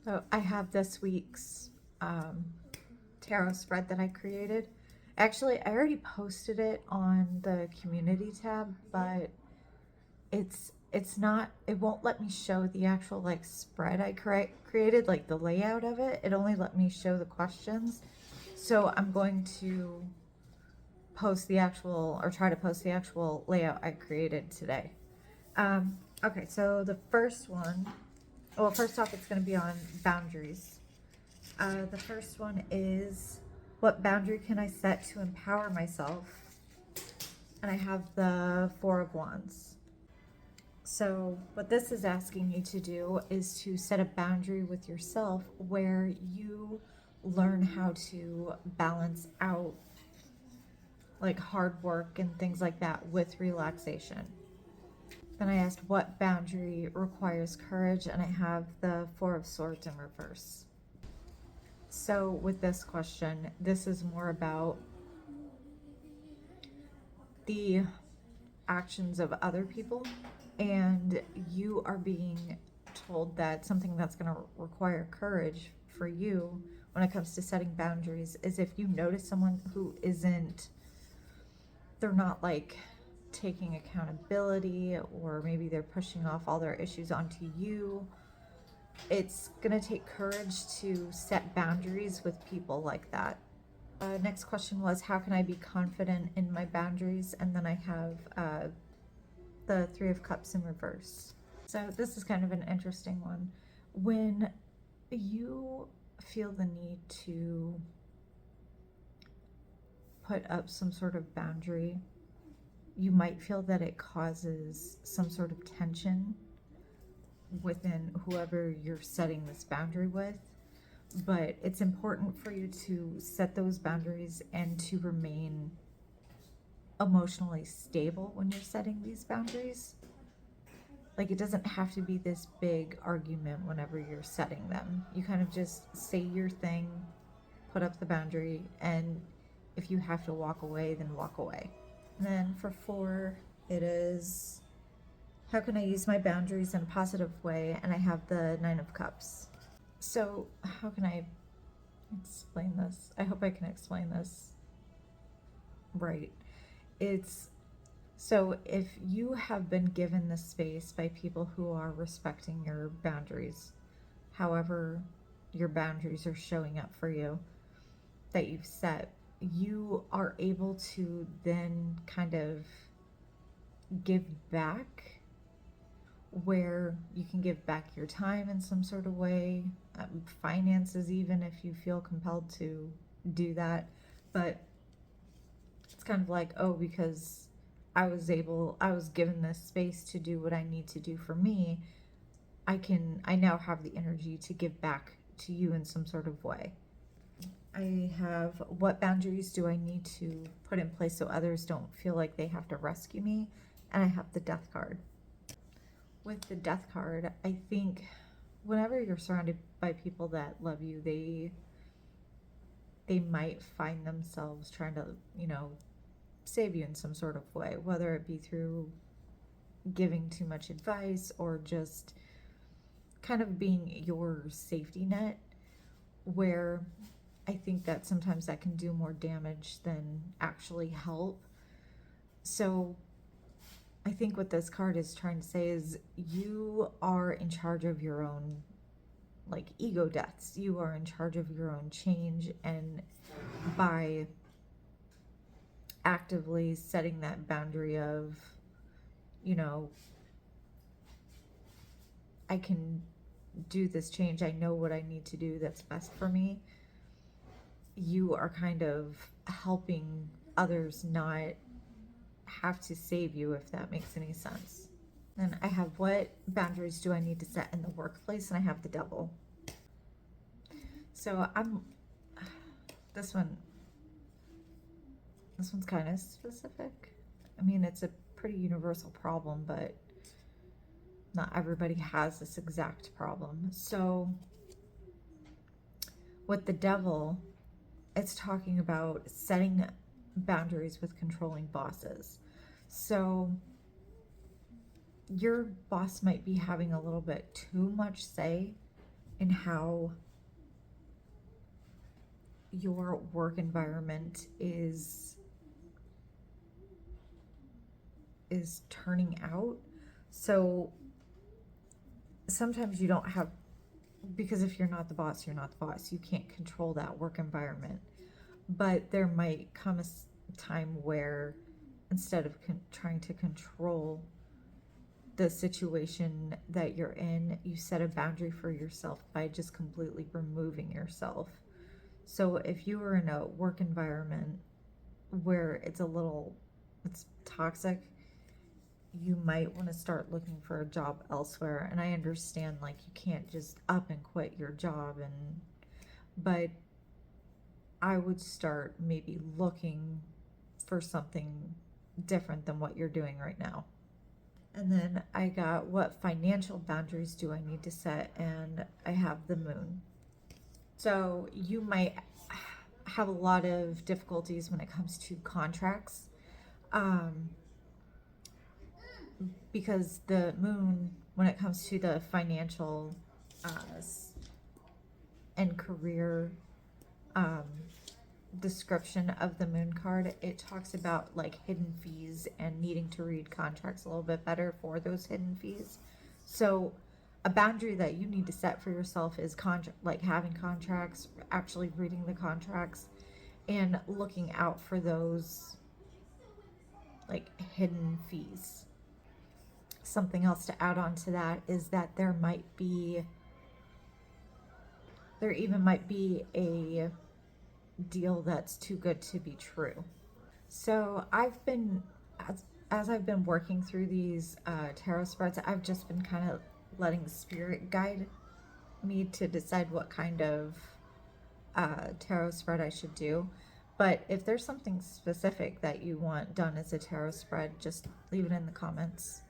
So I have this week's um, tarot spread that I created. Actually, I already posted it on the community tab, but it's not, it won't let me show the actual like spread I created, like the layout of it. It only let me show the questions. So I'm going to post the actual, or try to post the actual layout I created today. Okay, so the first one, well, first off, it's going to be on boundaries. The first one is, what boundary can I set to empower myself? And I have the Four of Wands. So what this is asking you to do is to set a boundary with yourself where you learn how to balance out like hard work and things like that with relaxation. Then I asked what boundary requires courage, and I have the Four of Swords in reverse. So with this question, this is more about the actions of other people, and you are being told that something that's going to require courage for you when it comes to setting boundaries is if you notice someone who isn't, they're not like taking accountability, or maybe they're pushing off all their issues onto you. It's going to take courage to set boundaries with people like that. Next question was, how can I be confident in my boundaries? And then I have the Three of Cups in reverse. So this is kind of an interesting one. When you feel the need to put up some sort of boundary, you might feel that it causes some sort of tension within whoever you're setting this boundary with. But it's important for you to set those boundaries and to remain emotionally stable when you're setting these boundaries. Like, it doesn't have to be this big argument whenever you're setting them. You kind of just say your thing, put up the boundary, and if you have to walk away, then walk away. And then for 4, it is, how can I use my boundaries in a positive way? And I have the Nine of Cups. So how can I explain this? I hope I can explain this right. It's, so if you have been given the space by people who are respecting your boundaries, however your boundaries are showing up for you that you've set, you are able to then kind of give back, where you can give back your time in some sort of way, finances, even if you feel compelled to do that. But it's kind of like, oh, because I was given this space to do what I need to do for me, I now have the energy to give back to you in some sort of way. I have, what boundaries do I need to put in place so others don't feel like they have to rescue me? And I have the Death card. With the Death card, I think whenever you're surrounded by people that love you, they might find themselves trying to, save you in some sort of way, whether it be through giving too much advice or just kind of being your safety net, where I think that sometimes that can do more damage than actually help. So I think what this card is trying to say is you are in charge of your own like ego deaths. You are in charge of your own change, and by actively setting that boundary of, I can do this change, I know what I need to do that's best for me, you are kind of helping others not have to save you, if that makes any sense. And I have, what boundaries do I need to set in the workplace? And I have the Devil. So this one's kind of specific. I mean, it's a pretty universal problem, but not everybody has this exact problem. So with the Devil, it's talking about setting boundaries with controlling bosses. So your boss might be having a little bit too much say and how your work environment is turning out. So sometimes you don't have, because if you're not the boss, you're not the boss. You can't control that work environment. But there might come a time where instead of trying to control the situation that you're in, you set a boundary for yourself by just completely removing yourself. So if you were in a work environment where it's toxic, you might want to start looking for a job elsewhere. And I understand, like, you can't just up and quit your job, but I would start maybe looking for something different than what you're doing right now. And then I got, what financial boundaries do I need to set? And I have the moon. So you might have a lot of difficulties when it comes to contracts, because the moon, when it comes to the financial and career description of the moon card, it talks about like hidden fees and needing to read contracts a little bit better for those hidden fees. So a boundary that you need to set for yourself is like having contracts, actually reading the contracts, and looking out for those like hidden fees. Something else to add on to that is that there even might be a deal that's too good to be true. So I've been, as I've been working through these tarot spreads, I've just been kind of letting spirit guide me to decide what kind of tarot spread I should do. But if there's something specific that you want done as a tarot spread, just leave it in the comments.